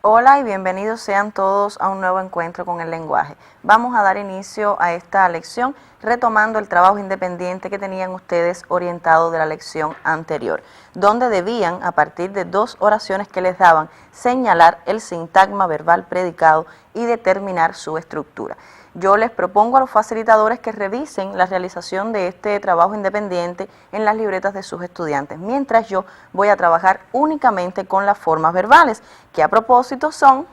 Hola y bienvenidos sean todos a un nuevo encuentro con el lenguaje. Vamos a dar inicio a esta lección retomando el trabajo independiente que tenían ustedes orientado de la lección anterior, donde debían, a partir de dos oraciones que les daban, señalar el sintagma verbal predicado y determinar su estructura. Yo les propongo a los facilitadores que revisen la realización de este trabajo independiente en las libretas de sus estudiantes, mientras yo voy a trabajar únicamente con las formas verbales, que a propósito son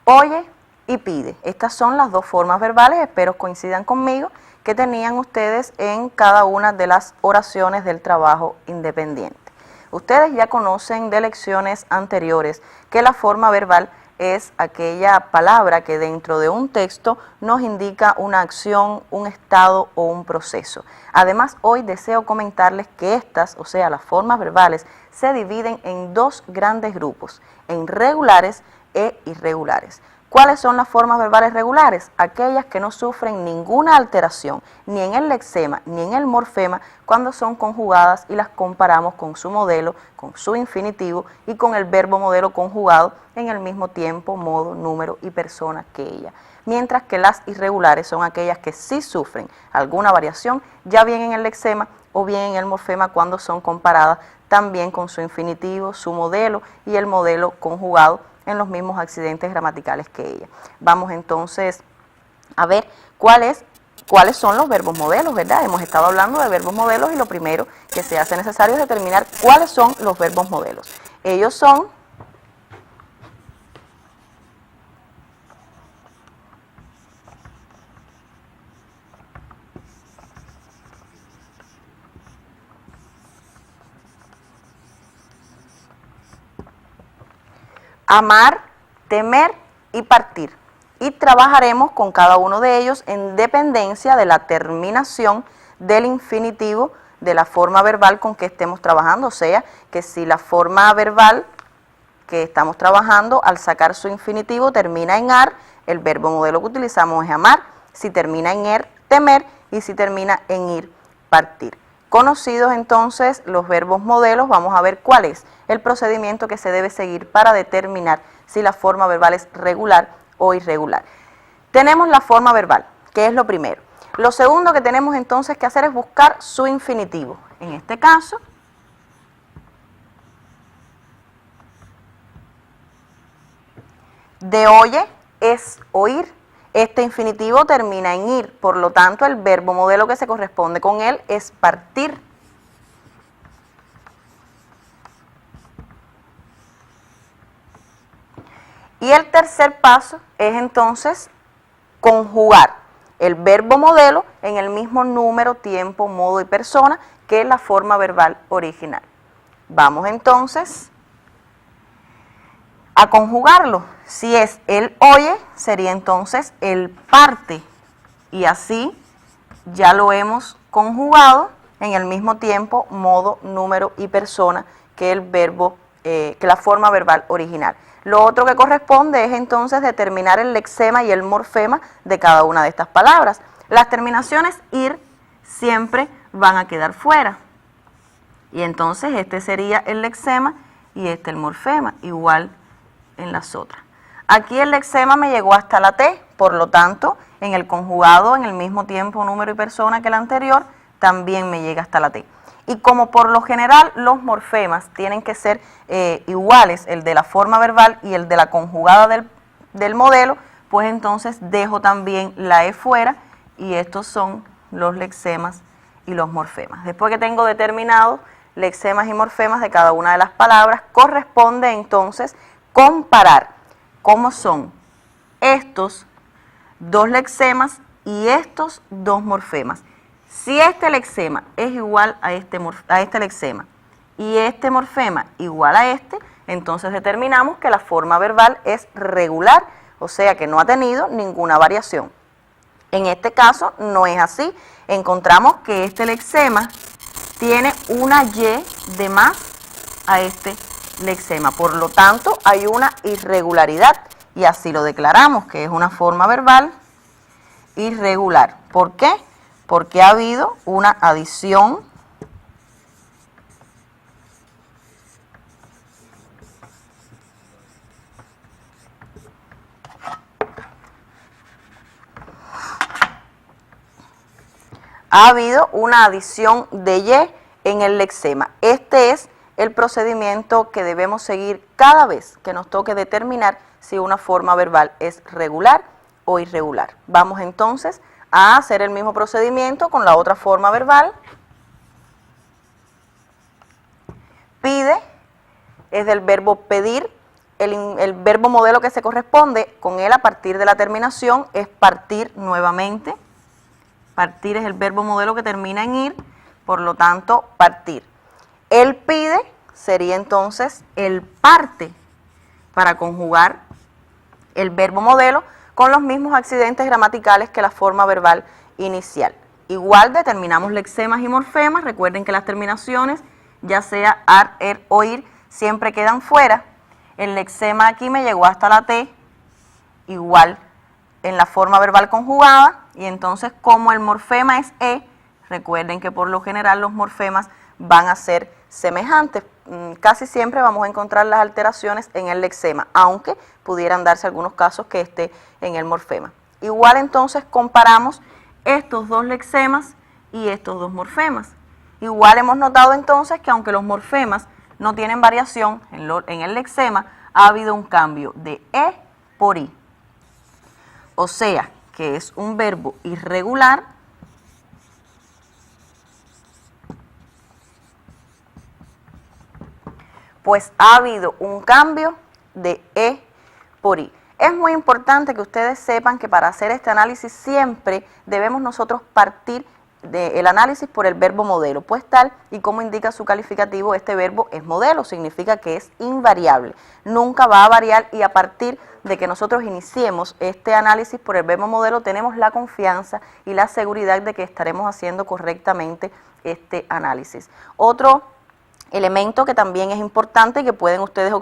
oye y pide. Estas son las dos formas verbales, espero coincidan conmigo, que tenían ustedes en cada una de las oraciones del trabajo independiente. Ustedes ya conocen de lecciones anteriores que la forma verbal es aquella palabra que dentro de un texto nos indica una acción, un estado o un proceso. Además, hoy deseo comentarles que estas, o sea, las formas verbales, se dividen en dos grandes grupos, en regulares e irregulares. ¿Cuáles son las formas verbales regulares? Aquellas que no sufren ninguna alteración, ni en el lexema ni en el morfema, cuando son conjugadas y las comparamos con su modelo, con su infinitivo y con el verbo modelo conjugado en el mismo tiempo, modo, número y persona que ella. Mientras que las irregulares son aquellas que sí sufren alguna variación, ya bien en el lexema o bien en el morfema, cuando son comparadas también con su infinitivo, su modelo y el modelo conjugado en los mismos accidentes gramaticales que ella. Vamos entonces a ver cuáles son los verbos modelos, ¿verdad? Hemos estado hablando de verbos modelos y lo primero que se hace necesario es determinar cuáles son los verbos modelos. Ellos son amar, temer y partir. Y trabajaremos con cada uno de ellos en dependencia de la terminación del infinitivo de la forma verbal con que estemos trabajando. O sea, que si la forma verbal que estamos trabajando al sacar su infinitivo termina en ar, el verbo modelo que utilizamos es amar. Si termina en er, temer, y si termina en ir, partir. Conocidos entonces los verbos modelos, vamos a ver cuál es el procedimiento que se debe seguir para determinar si la forma verbal es regular o irregular. Tenemos la forma verbal, que es lo primero. Lo segundo que tenemos entonces que hacer es buscar su infinitivo. En este caso, de oye es oír. Este infinitivo termina en ir, por lo tanto el verbo modelo que se corresponde con él es partir. Y el tercer paso es entonces conjugar el verbo modelo en el mismo número, tiempo, modo y persona que la forma verbal original. Vamos entonces a conjugarlo. Si es el oye, sería entonces el parte, y así ya lo hemos conjugado en el mismo tiempo, modo, número y persona que el verbo, que la forma verbal original. Lo otro que corresponde es entonces determinar el lexema y el morfema de cada una de estas palabras. Las terminaciones ir siempre van a quedar fuera, y entonces este sería el lexema y este el morfema, igual en las otras. Aquí el lexema me llegó hasta la T, por lo tanto, en el conjugado en el mismo tiempo, número y persona que el anterior, también me llega hasta la T. Y como por lo general los morfemas tienen que ser iguales, el de la forma verbal y el de la conjugada del modelo, pues entonces dejo también la E fuera, y estos son los lexemas y los morfemas. Después que tengo determinados lexemas y morfemas de cada una de las palabras, corresponde entonces comparar cómo son estos dos lexemas y estos dos morfemas. Si este lexema es igual a este lexema y este morfema igual a este, entonces determinamos que la forma verbal es regular, o sea que no ha tenido ninguna variación. En este caso no es así. Encontramos que este lexema tiene una Y de más a este lexema, por lo tanto hay una irregularidad, y así lo declaramos, que es una forma verbal irregular. ¿Por qué? Porque ha habido una adición ha habido una adición de Y en el lexema. Este es el procedimiento que debemos seguir cada vez que nos toque determinar si una forma verbal es regular o irregular. Vamos entonces a hacer el mismo procedimiento con la otra forma verbal. Pide es del verbo pedir. El verbo modelo que se corresponde con él a partir de la terminación es partir nuevamente. Partir es el verbo modelo que termina en ir, por lo tanto, partir. El pide sería entonces el parte para conjugar el verbo modelo con los mismos accidentes gramaticales que la forma verbal inicial. Igual determinamos lexemas y morfemas. Recuerden que las terminaciones, ya sea ar, er o ir, siempre quedan fuera. El lexema aquí me llegó hasta la T, igual en la forma verbal conjugada, y entonces como el morfema es E, recuerden que por lo general los morfemas van a ser semejantes. Casi siempre vamos a encontrar las alteraciones en el lexema, aunque pudieran darse algunos casos que esté en el morfema. Igual entonces comparamos estos dos lexemas y estos dos morfemas. Igual hemos notado entonces que aunque los morfemas no tienen variación en el lexema, ha habido un cambio de E por I. O sea, que es un verbo irregular pues ha habido un cambio de E por I. Es muy importante que ustedes sepan que para hacer este análisis siempre debemos nosotros partir del análisis por el verbo modelo, pues tal y como indica su calificativo, este verbo es modelo, significa que es invariable, nunca va a variar, y a partir de que nosotros iniciemos este análisis por el verbo modelo tenemos la confianza y la seguridad de que estaremos haciendo correctamente este análisis. Otro elemento que también es importante y que pueden ustedes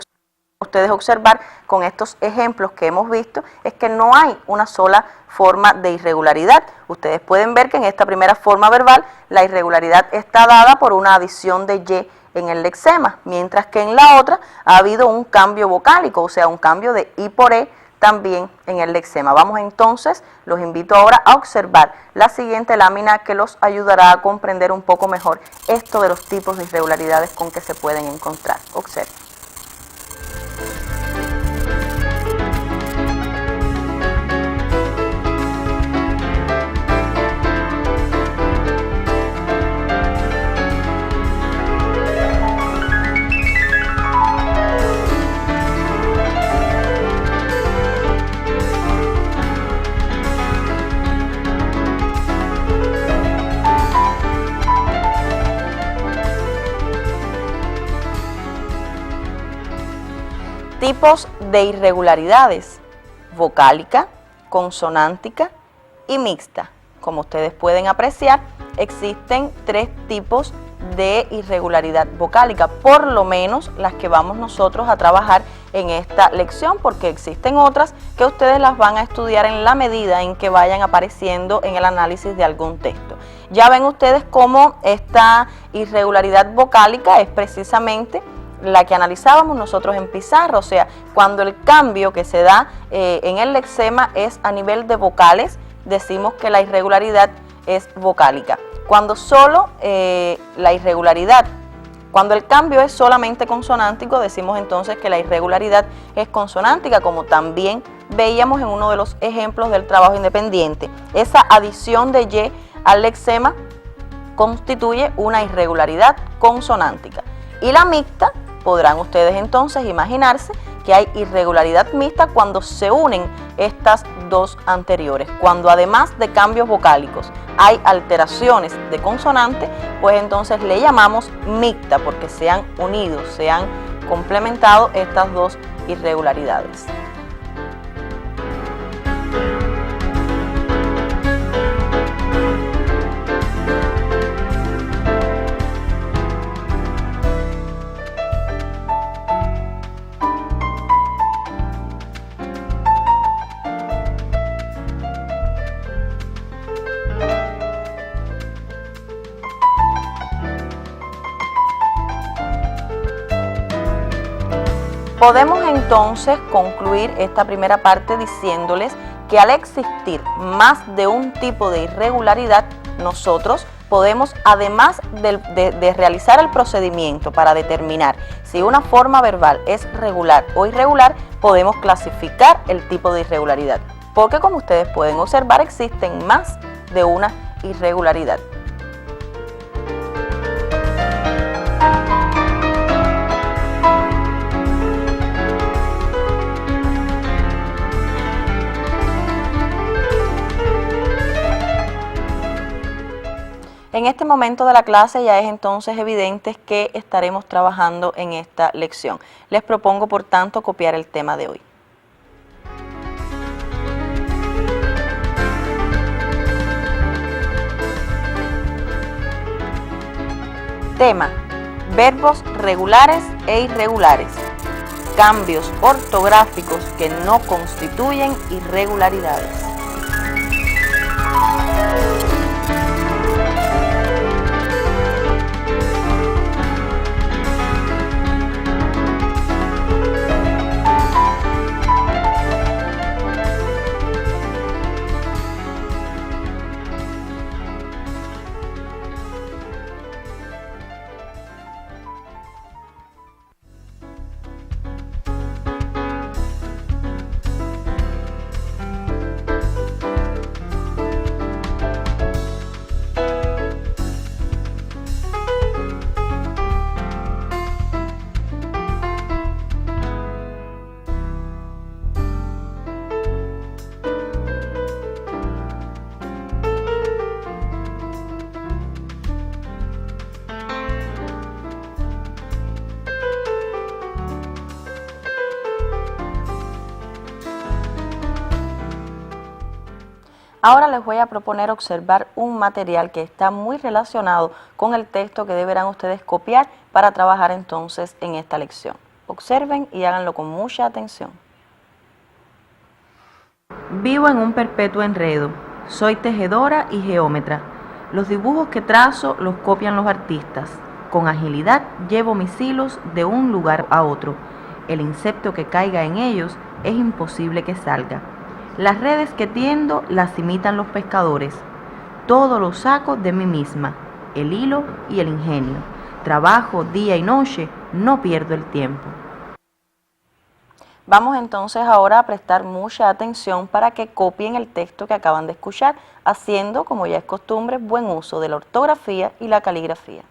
observar con estos ejemplos que hemos visto es que no hay una sola forma de irregularidad. Ustedes pueden ver que en esta primera forma verbal la irregularidad está dada por una adición de Y en el lexema, mientras que en la otra ha habido un cambio vocálico, o sea, un cambio de I por E también en el lexema. Vamos entonces, los invito ahora a observar la siguiente lámina que los ayudará a comprender un poco mejor esto de los tipos de irregularidades con que se pueden encontrar. Observen. Tipos de irregularidades: vocálica, consonántica y mixta. Como ustedes pueden apreciar, existen tres tipos de irregularidad vocálica, por lo menos las que vamos nosotros a trabajar en esta lección, porque existen otras que ustedes las van a estudiar en la medida en que vayan apareciendo en el análisis de algún texto. Ya ven ustedes cómo esta irregularidad vocálica es precisamente la que analizábamos nosotros en pizarra, o sea, cuando el cambio que se da en el lexema es a nivel de vocales, decimos que la irregularidad es vocálica. Cuando cuando el cambio es solamente consonántico, decimos entonces que la irregularidad es consonántica, como también veíamos en uno de los ejemplos del trabajo independiente. Esa adición de Y al lexema constituye una irregularidad consonántica. Y la mixta, podrán ustedes entonces imaginarse que hay irregularidad mixta cuando se unen estas dos anteriores. Cuando además de cambios vocálicos hay alteraciones de consonante, pues entonces le llamamos mixta porque se han unido, se han complementado estas dos irregularidades. Podemos entonces concluir esta primera parte diciéndoles que al existir más de un tipo de irregularidad, nosotros podemos, además de realizar el procedimiento para determinar si una forma verbal es regular o irregular, podemos clasificar el tipo de irregularidad, porque como ustedes pueden observar, existen más de una irregularidad. En este momento de la clase ya es entonces evidente que estaremos trabajando en esta lección. Les propongo, por tanto, copiar el tema de hoy. Tema: verbos regulares e irregulares. Cambios ortográficos que no constituyen irregularidades. Ahora les voy a proponer observar un material que está muy relacionado con el texto que deberán ustedes copiar para trabajar entonces en esta lección. Observen y háganlo con mucha atención. Vivo en un perpetuo enredo. Soy tejedora y geómetra. Los dibujos que trazo los copian los artistas. Con agilidad llevo mis hilos de un lugar a otro. El insecto que caiga en ellos es imposible que salga. Las redes que tiendo las imitan los pescadores. Todo lo saco de mí misma, el hilo y el ingenio. Trabajo día y noche, no pierdo el tiempo. Vamos entonces ahora a prestar mucha atención para que copien el texto que acaban de escuchar, haciendo, como ya es costumbre, buen uso de la ortografía y la caligrafía.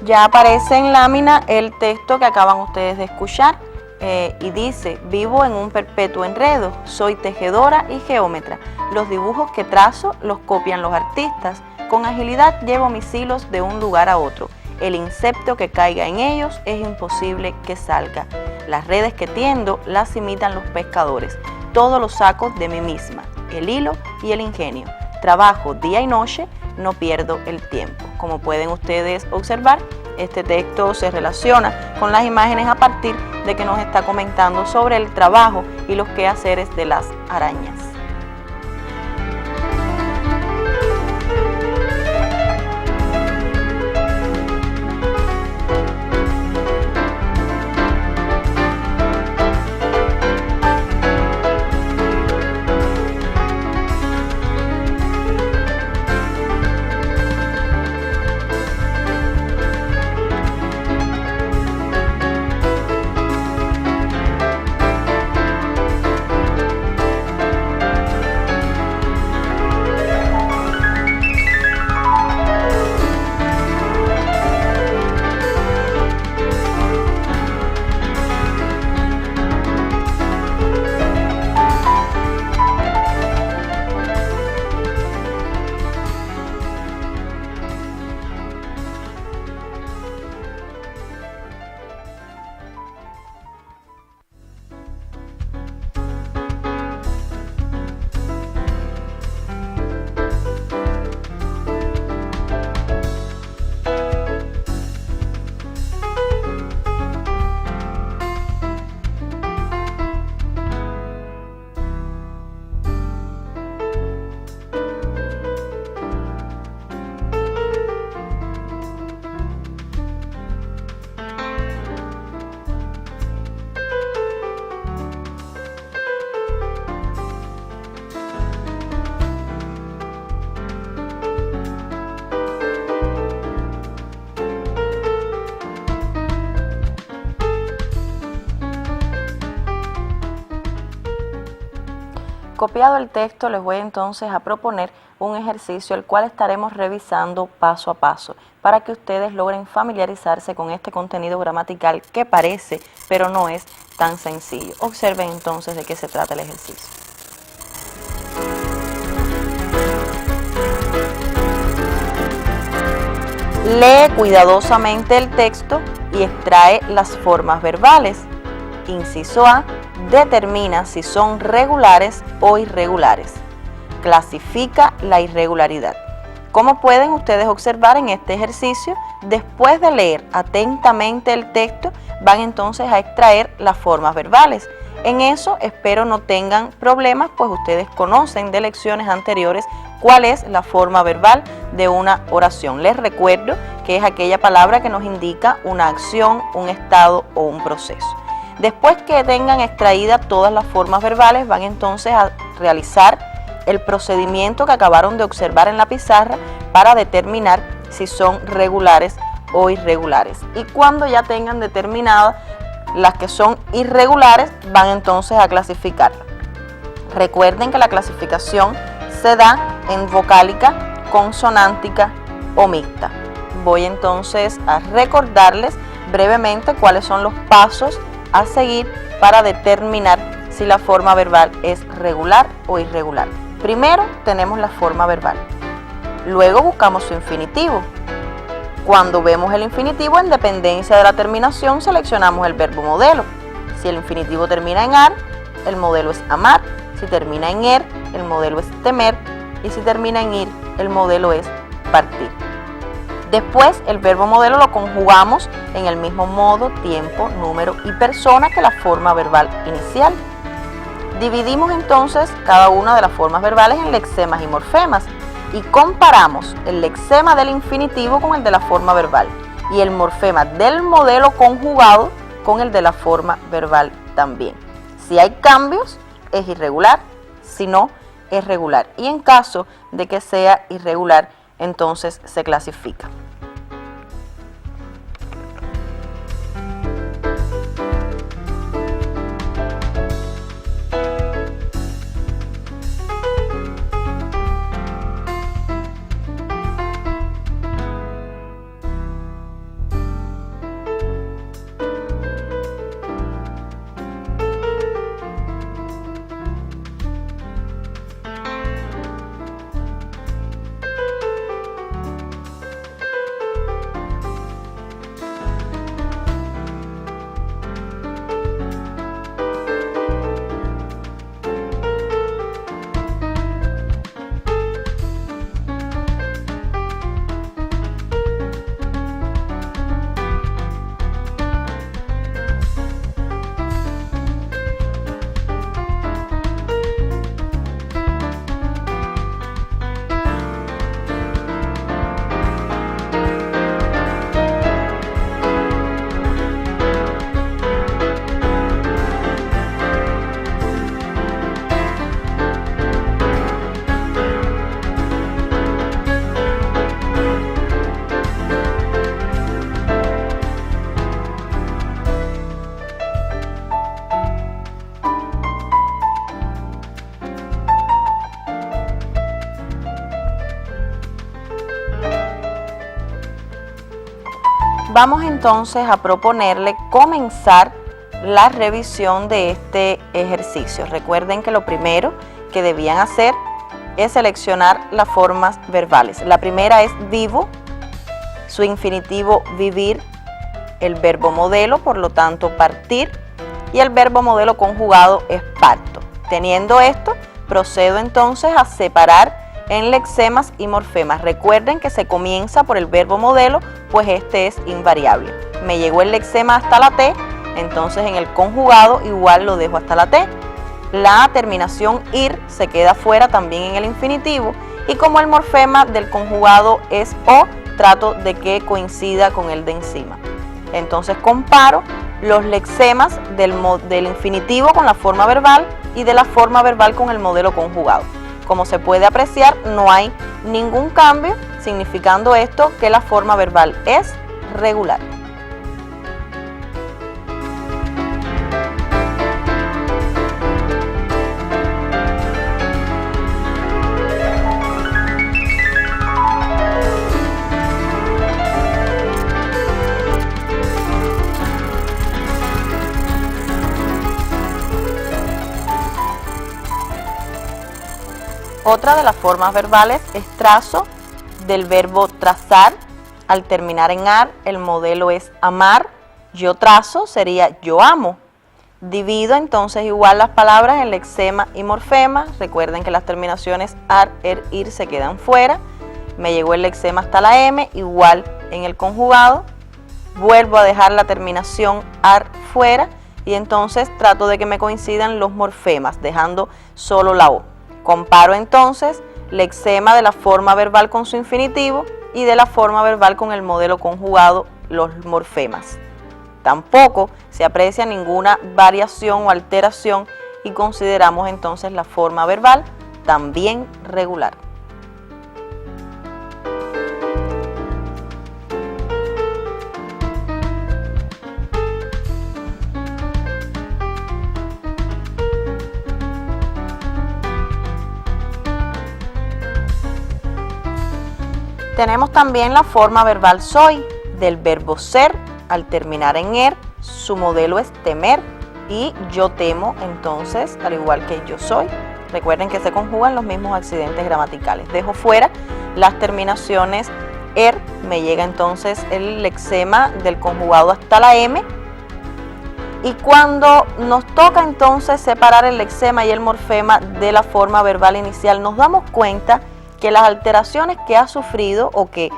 Ya aparece en lámina el texto que acaban ustedes de escuchar y dice: vivo en un perpetuo enredo, soy tejedora y geómetra. Los dibujos que trazo los copian los artistas. Con agilidad llevo mis hilos de un lugar a otro. El insecto que caiga en ellos es imposible que salga. Las redes que tiendo las imitan los pescadores. Todo lo saco de mí misma, el hilo y el ingenio. Trabajo día y noche, no pierdo el tiempo. Como pueden ustedes observar, este texto se relaciona con las imágenes a partir de que nos está comentando sobre el trabajo y los quehaceres de las arañas. Copiado el texto, les voy entonces a proponer un ejercicio el cual estaremos revisando paso a paso para que ustedes logren familiarizarse con este contenido gramatical que parece, pero no es tan sencillo. Observen entonces de qué se trata el ejercicio. Lee cuidadosamente el texto y extrae las formas verbales. Inciso A. Determina si son regulares o irregulares. Clasifica la irregularidad. Como pueden ustedes observar en este ejercicio, después de leer atentamente el texto, van entonces a extraer las formas verbales. En eso espero no tengan problemas, pues ustedes conocen de lecciones anteriores cuál es la forma verbal de una oración. Les recuerdo que es aquella palabra que nos indica una acción, un estado o un proceso. Después que tengan extraídas todas las formas verbales, van entonces a realizar el procedimiento que acabaron de observar en la pizarra para determinar si son regulares o irregulares. Y cuando ya tengan determinadas las que son irregulares, van entonces a clasificarlas. Recuerden que la clasificación se da en vocálica, consonántica o mixta. Voy entonces a recordarles brevemente cuáles son los pasos a seguir para determinar si la forma verbal es regular o irregular. Primero tenemos la forma verbal, luego buscamos su infinitivo. Cuando vemos el infinitivo, en dependencia de la terminación, seleccionamos el verbo modelo. Si el infinitivo termina en ar, el modelo es amar. Si termina en er, el modelo es temer. Y si termina en ir, el modelo es partir. Después, el verbo modelo lo conjugamos en el mismo modo, tiempo, número y persona que la forma verbal inicial. Dividimos entonces cada una de las formas verbales en lexemas y morfemas y comparamos el lexema del infinitivo con el de la forma verbal y el morfema del modelo conjugado con el de la forma verbal también. Si hay cambios, es irregular, si no, es regular. Y en caso de que sea irregular, entonces se clasifica. Vamos entonces a proponerle comenzar la revisión de este ejercicio. Recuerden que lo primero que debían hacer es seleccionar las formas verbales. La primera es vivo, su infinitivo vivir, el verbo modelo, por lo tanto partir, y el verbo modelo conjugado es parto. Teniendo esto, procedo entonces a separar en lexemas y morfemas. Recuerden que se comienza por el verbo modelo, pues este es invariable. Me llegó el lexema hasta la T, entonces en el conjugado igual lo dejo hasta la T. La terminación ir se queda fuera también en el infinitivo, y como el morfema del conjugado es o, trato de que coincida con el de encima. Entonces comparo los lexemas del infinitivo con la forma verbal y de la forma verbal con el modelo conjugado. Como se puede apreciar, no hay ningún cambio, significando esto que la forma verbal es regular. Otra de las formas verbales es trazo del verbo trazar. Al terminar en ar, el modelo es amar. Yo trazo sería yo amo. Divido entonces igual las palabras en lexema y morfema. Recuerden que las terminaciones ar, er, ir se quedan fuera. Me llegó el lexema hasta la M, igual en el conjugado. Vuelvo a dejar la terminación ar fuera y entonces trato de que me coincidan los morfemas, dejando solo la O. Comparo entonces lexema de la forma verbal con su infinitivo y de la forma verbal con el modelo conjugado, los morfemas. Tampoco se aprecia ninguna variación o alteración y consideramos entonces la forma verbal también regular. Tenemos también la forma verbal soy, del verbo ser, al terminar en er, su modelo es temer y yo temo, entonces, al igual que yo soy. Recuerden que se conjugan los mismos accidentes gramaticales. Dejo fuera las terminaciones er, me llega entonces el lexema del conjugado hasta la M. Y cuando nos toca entonces separar el lexema y el morfema de la forma verbal inicial, nos damos cuenta que las alteraciones que ha sufrido o que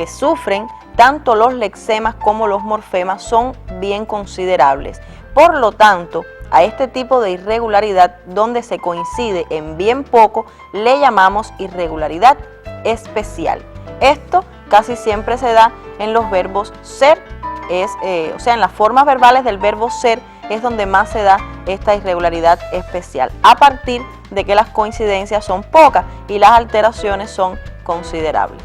sufren tanto los lexemas como los morfemas son bien considerables. Por lo tanto, a este tipo de irregularidad donde se coincide en bien poco, le llamamos irregularidad especial. Esto casi siempre se da en los verbos ser, o sea, en las formas verbales del verbo ser es donde más se da esta irregularidad especial, a partir de que las coincidencias son pocas y las alteraciones son considerables.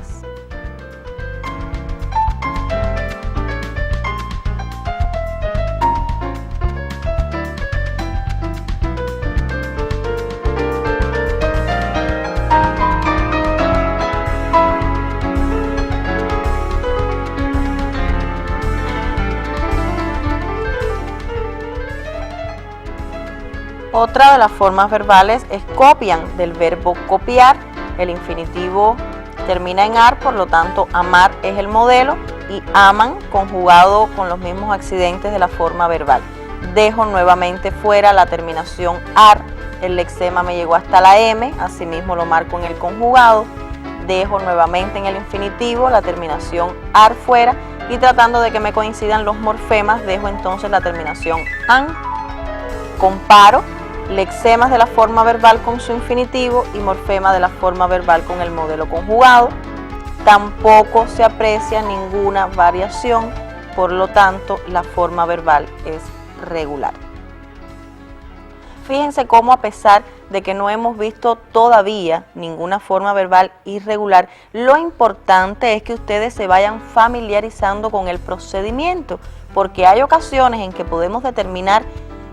Otra de las formas verbales es copian, del verbo copiar. El infinitivo termina en ar, por lo tanto amar es el modelo y aman conjugado con los mismos accidentes de la forma verbal. Dejo nuevamente fuera la terminación ar, el lexema me llegó hasta la M, asimismo lo marco en el conjugado. Dejo nuevamente en el infinitivo la terminación ar fuera y tratando de que me coincidan los morfemas, dejo entonces la terminación an. Comparo lexemas de la forma verbal con su infinitivo y morfema de la forma verbal con el modelo conjugado. Tampoco se aprecia ninguna variación, por lo tanto la forma verbal es regular. Fíjense cómo, a pesar de que no hemos visto todavía ninguna forma verbal irregular, lo importante es que ustedes se vayan familiarizando con el procedimiento, porque hay ocasiones en que podemos determinar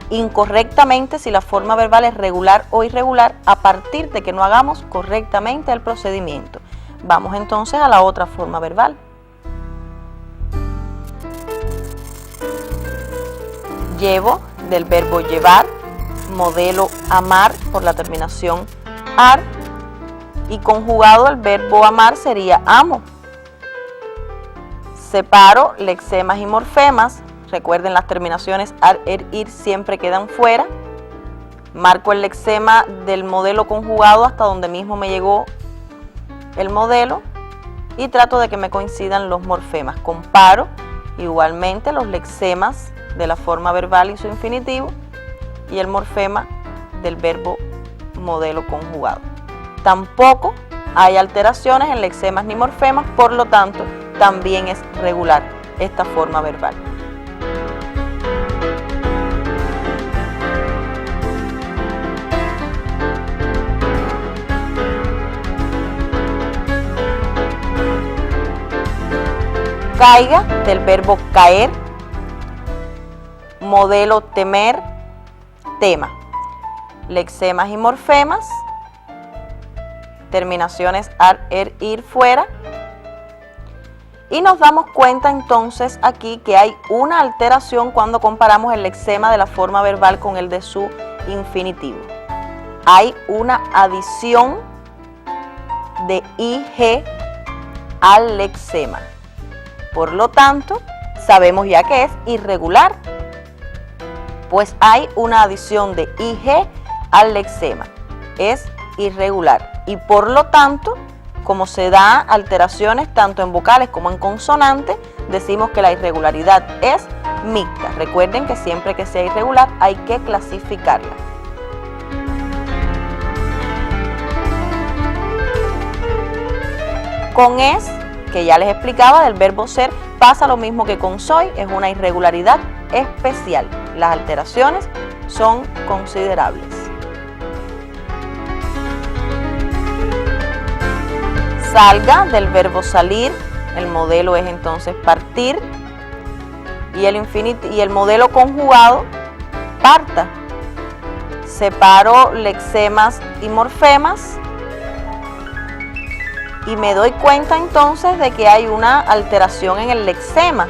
incorrectamente si la forma verbal es regular o irregular a partir de que no hagamos correctamente el procedimiento. Vamos entonces a la otra forma verbal. Llevo, del verbo llevar, modelo amar por la terminación ar y conjugado el verbo amar sería amo. Separo lexemas y morfemas. Recuerden, las terminaciones ar, er, ir siempre quedan fuera. Marco el lexema del modelo conjugado hasta donde mismo me llegó el modelo y trato de que me coincidan los morfemas. Comparo igualmente los lexemas de la forma verbal y su infinitivo y el morfema del verbo modelo conjugado. Tampoco hay alteraciones en lexemas ni morfemas, por lo tanto también es regular esta forma verbal. Caiga, del verbo caer, modelo temer, tema. Lexemas y morfemas, terminaciones ar, er, ir fuera. Y nos damos cuenta entonces aquí que hay una alteración cuando comparamos el lexema de la forma verbal con el de su infinitivo. Hay una adición de IG al lexema. Por lo tanto, sabemos ya que es irregular, pues hay una adición de IG al lexema. Es irregular y por lo tanto, como se da alteraciones tanto en vocales como en consonantes, decimos que la irregularidad es mixta. Recuerden que siempre que sea irregular hay que clasificarla. Con es, que ya les explicaba, del verbo ser, pasa lo mismo que con soy, es una irregularidad especial. Las alteraciones son considerables. Salga, del verbo salir, el modelo es entonces partir, y el modelo conjugado, parta. Separo lexemas y morfemas, y me doy cuenta entonces de que hay una alteración en el lexema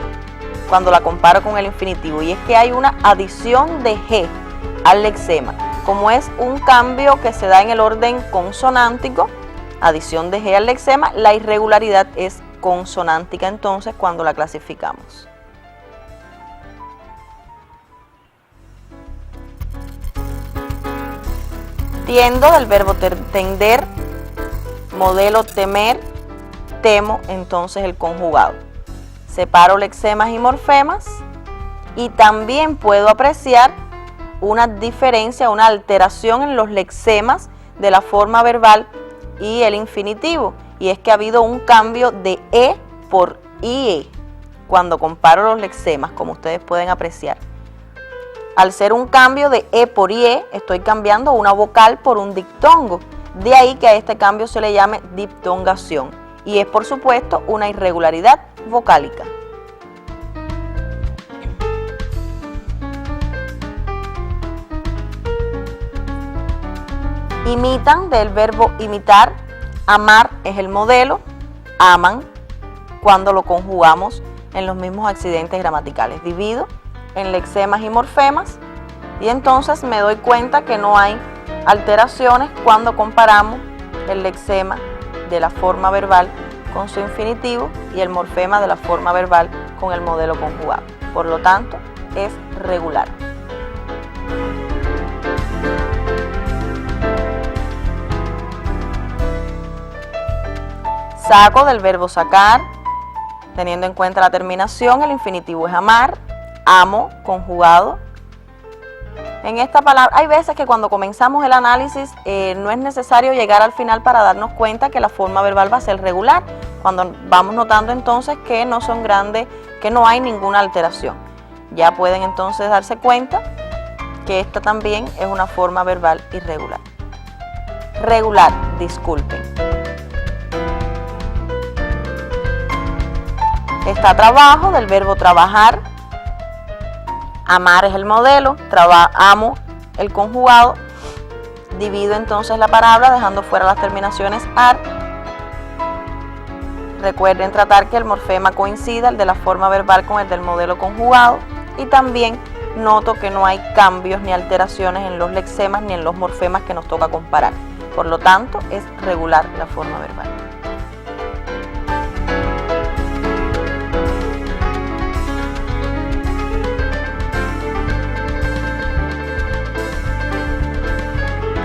cuando la comparo con el infinitivo, y es que hay una adición de G al lexema. Como es un cambio que se da en el orden consonántico, adición de G al lexema, la irregularidad es consonántica entonces cuando la clasificamos. Tiendo, del verbo tender, modelo temer, temo entonces el conjugado. Separo lexemas y morfemas y también puedo apreciar una diferencia, una alteración en los lexemas de la forma verbal y el infinitivo, y es que ha habido un cambio de E por IE cuando comparo los lexemas, como ustedes pueden apreciar. Al ser un cambio de E por IE, estoy cambiando una vocal por un diptongo, de ahí que a este cambio se le llame diptongación, y es por supuesto una irregularidad vocálica. Imitan, del verbo imitar, amar es el modelo, aman, cuando lo conjugamos en los mismos accidentes gramaticales. Divido en lexemas y morfemas y entonces me doy cuenta que no hay alteraciones cuando comparamos el lexema de la forma verbal con su infinitivo y el morfema de la forma verbal con el modelo conjugado. Por lo tanto, es regular. Saco, del verbo sacar, teniendo en cuenta la terminación, el infinitivo es amar, amo, conjugado. En esta palabra, hay veces que cuando comenzamos el análisis no es necesario llegar al final para darnos cuenta que la forma verbal va a ser regular, cuando vamos notando entonces que no son grandes, que no hay ninguna alteración. Ya pueden entonces darse cuenta que esta también es una forma verbal irregular. Regular, disculpen. Está trabajo, del verbo trabajar, amar es el modelo, amo el conjugado, divido entonces la palabra dejando fuera las terminaciones ar. Recuerden tratar que el morfema coincida, el de la forma verbal, con el del modelo conjugado, y también noto que no hay cambios ni alteraciones en los lexemas ni en los morfemas que nos toca comparar. Por lo tanto, es regular la forma verbal.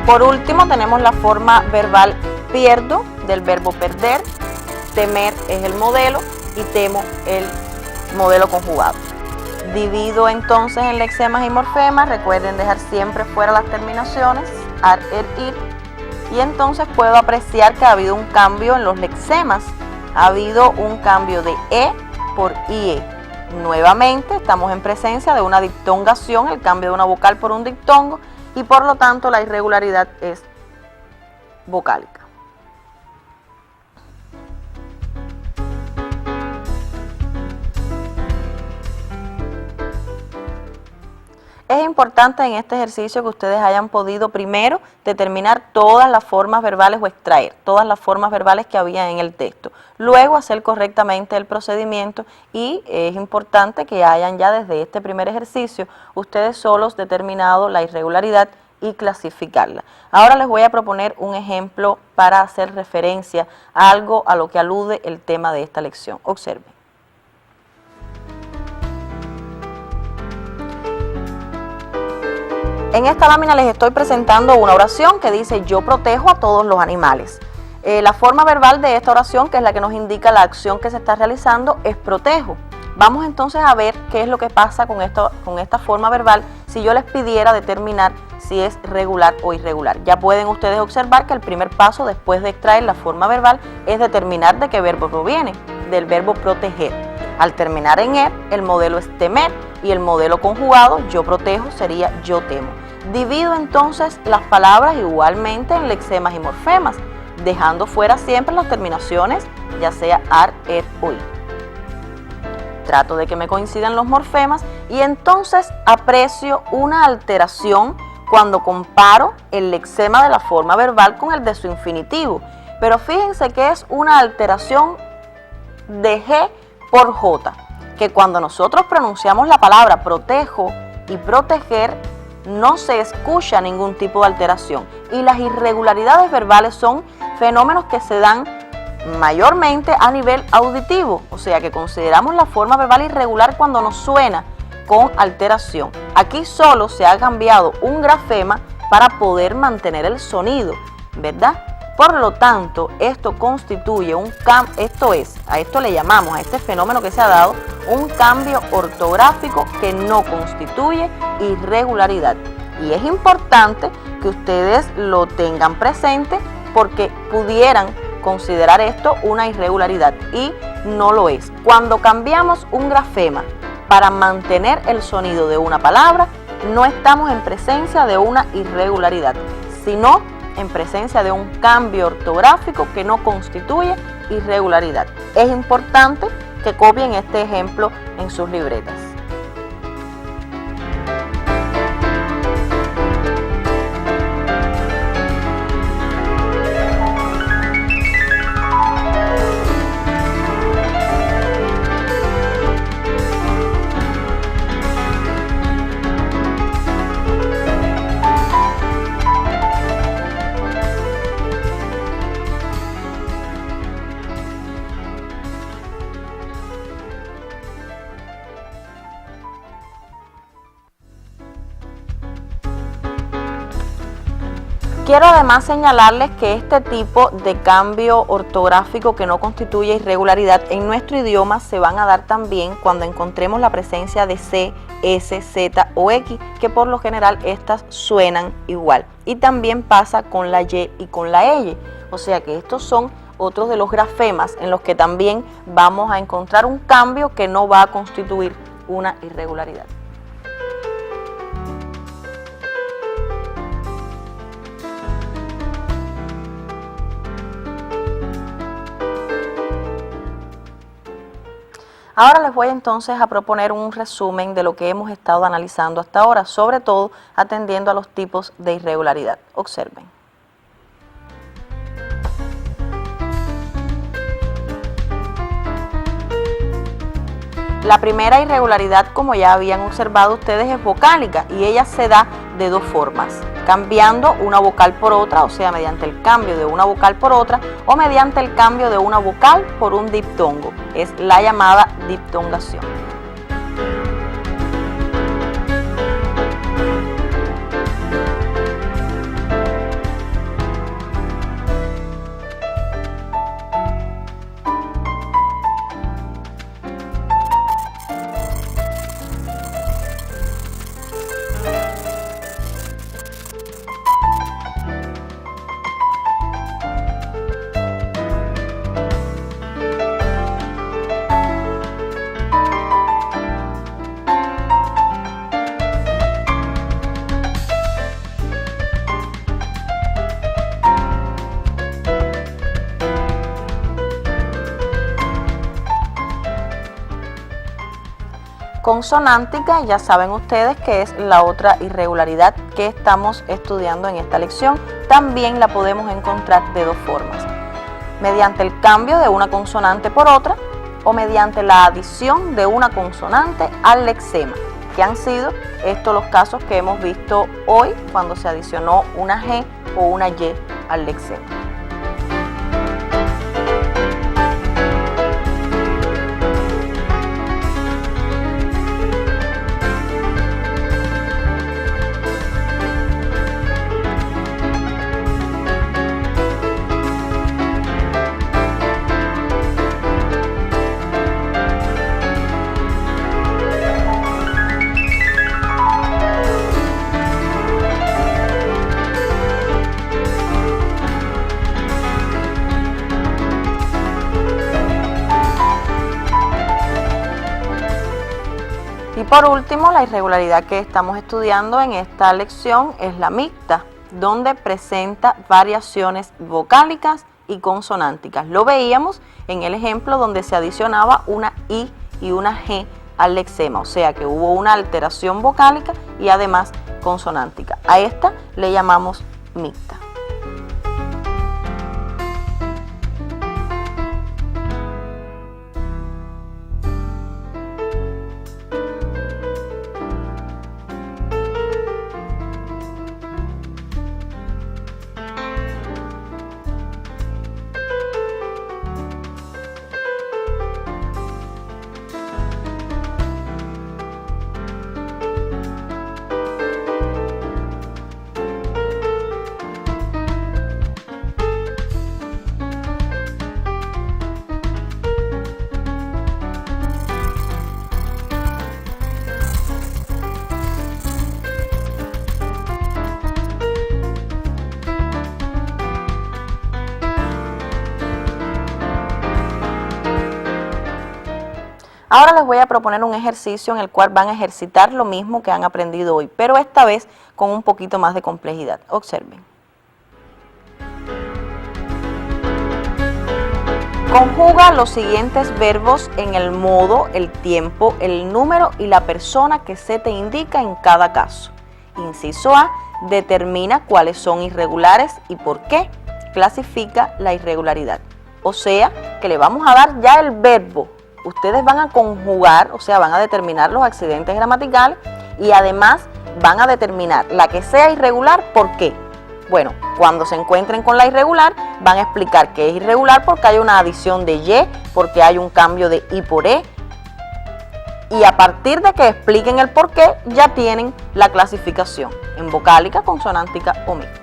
Por último tenemos la forma verbal pierdo, del verbo perder, temer es el modelo y temo el modelo conjugado. Divido entonces en lexemas y morfemas, recuerden dejar siempre fuera las terminaciones, ar, ir, y entonces puedo apreciar que ha habido un cambio en los lexemas, ha habido un cambio de E por IE. Nuevamente estamos en presencia de una diptongación, el cambio de una vocal por un diptongo, y por lo tanto la irregularidad es vocálica. Es importante en este ejercicio que ustedes hayan podido primero determinar todas las formas verbales o extraer todas las formas verbales que había en el texto. Luego hacer correctamente el procedimiento, y es importante que hayan ya desde este primer ejercicio ustedes solos determinado la irregularidad y clasificarla. Ahora les voy a proponer un ejemplo para hacer referencia a algo a lo que alude el tema de esta lección. Observen. En esta lámina les estoy presentando una oración que dice: yo protejo a todos los animales. La forma verbal de esta oración, que es la que nos indica la acción que se está realizando, es protejo. Vamos entonces a ver qué es lo que pasa con esta forma verbal si yo les pidiera determinar si es regular o irregular. Ya pueden ustedes observar que el primer paso después de extraer la forma verbal es determinar de qué verbo proviene, del verbo proteger. Al terminar en er, el modelo es temer y el modelo conjugado, yo protejo, sería yo temo. Divido entonces las palabras igualmente en lexemas y morfemas, dejando fuera siempre las terminaciones, ya sea ar, er o i. Trato de que me coincidan los morfemas y entonces aprecio una alteración cuando comparo el lexema de la forma verbal con el de su infinitivo. Pero fíjense que es una alteración de G por J, que cuando nosotros pronunciamos la palabra protejo y proteger, no se escucha ningún tipo de alteración. Y las irregularidades verbales son fenómenos que se dan mayormente a nivel auditivo, o sea que consideramos la forma verbal irregular cuando nos suena con alteración. Aquí solo se ha cambiado un grafema para poder mantener el sonido, ¿verdad? Por lo tanto, esto constituye un cambio, a esto le llamamos, a este fenómeno que se ha dado, un cambio ortográfico que no constituye irregularidad. Y es importante que ustedes lo tengan presente porque pudieran considerar esto una irregularidad y no lo es. Cuando cambiamos un grafema para mantener el sonido de una palabra, no estamos en presencia de una irregularidad, sino en presencia de un cambio ortográfico que no constituye irregularidad. Es importante que copien este ejemplo en sus libretas. Quiero además señalarles que este tipo de cambio ortográfico que no constituye irregularidad en nuestro idioma se van a dar también cuando encontremos la presencia de C, S, Z o X, que por lo general estas suenan igual. Y también pasa con la Y y con la L, o sea que estos son otros de los grafemas en los que también vamos a encontrar un cambio que no va a constituir una irregularidad. Ahora les voy entonces a proponer un resumen de lo que hemos estado analizando hasta ahora, sobre todo atendiendo a los tipos de irregularidad. Observen. La primera irregularidad, como ya habían observado ustedes, es vocálica y ella se da de dos formas: cambiando una vocal por otra, o sea, mediante el cambio de una vocal por otra, o mediante el cambio de una vocal por un diptongo. Es la llamada diptongación. Consonántica, ya saben ustedes que es la otra irregularidad que estamos estudiando en esta lección. También la podemos encontrar de dos formas: mediante el cambio de una consonante por otra o mediante la adición de una consonante al lexema. que han sido estos los casos que hemos visto hoy cuando se adicionó una G o una Y al lexema. Y por último, la irregularidad que estamos estudiando en esta lección es la mixta, donde presenta variaciones vocálicas y consonánticas. Lo veíamos en el ejemplo donde se adicionaba una I y una G al lexema, o sea que hubo una alteración vocálica y además consonántica. A esta le llamamos mixta. Ahora les voy a proponer un ejercicio en el cual van a ejercitar lo mismo que han aprendido hoy, pero esta vez con un poquito más de complejidad. Observen. Conjuga los siguientes verbos en el modo, el tiempo, el número y la persona que se te indica en cada caso. Inciso A, determina cuáles son irregulares y por qué. Clasifica la irregularidad. O sea, que le vamos a dar ya el verbo. Ustedes van a conjugar, o sea, van a determinar los accidentes gramaticales y además van a determinar la que sea irregular, ¿por qué? Bueno, cuando se encuentren con la irregular, van a explicar que es irregular porque hay una adición de Y, porque hay un cambio de I por E, y a partir de que expliquen el por qué, ya tienen la clasificación en vocálica, consonántica o mixta.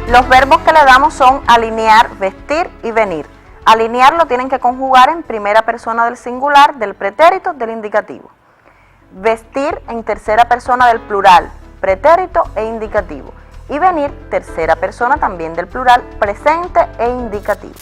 Los verbos que le damos son alinear, vestir y venir. Alinear lo tienen que conjugar en primera persona del singular, del pretérito, del indicativo. Vestir en tercera persona del plural, pretérito e indicativo. Y venir, tercera persona también del plural, presente e indicativo.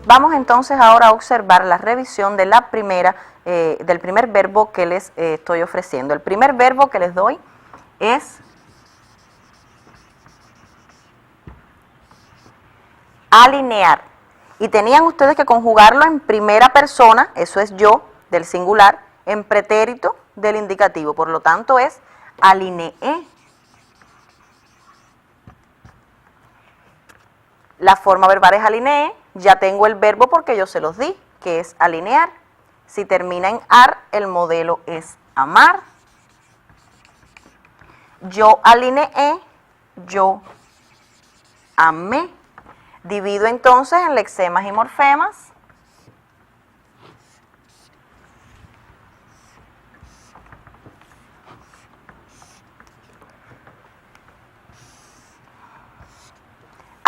Vamos entonces ahora a observar la revisión de del primer verbo que les estoy ofreciendo. El primer verbo que les doy es alinear. Y tenían ustedes que conjugarlo en primera persona, eso es yo, del singular, en pretérito del indicativo. Por lo tanto es alineé. La forma verbal es alineé, ya tengo el verbo porque yo se los di, que es alinear. Si termina en ar, el modelo es amar. Yo alineé, yo amé. Divido entonces en lexemas y morfemas.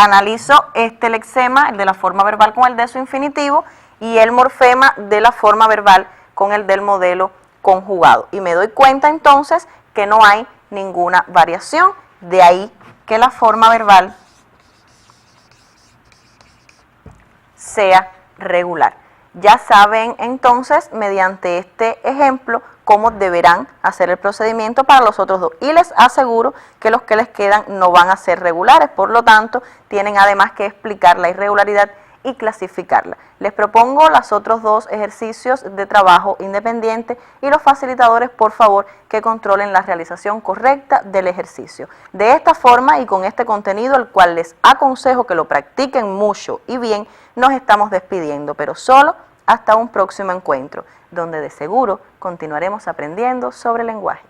Analizo este lexema, el de la forma verbal con el de su infinitivo, y el morfema de la forma verbal con el del modelo conjugado. Y me doy cuenta entonces que no hay ninguna variación, de ahí que la forma verbal sea regular. Ya saben entonces, mediante este ejemplo, cómo deberán hacer el procedimiento para los otros dos. Y les aseguro que los que les quedan no van a ser regulares, por lo tanto, tienen además que explicar la irregularidad y clasificarla. Les propongo los otros dos ejercicios de trabajo independiente y los facilitadores, por favor, que controlen la realización correcta del ejercicio. De esta forma y con este contenido, el cual les aconsejo que lo practiquen mucho y bien, nos estamos despidiendo, pero solo hasta un próximo encuentro, donde de seguro continuaremos aprendiendo sobre lenguaje.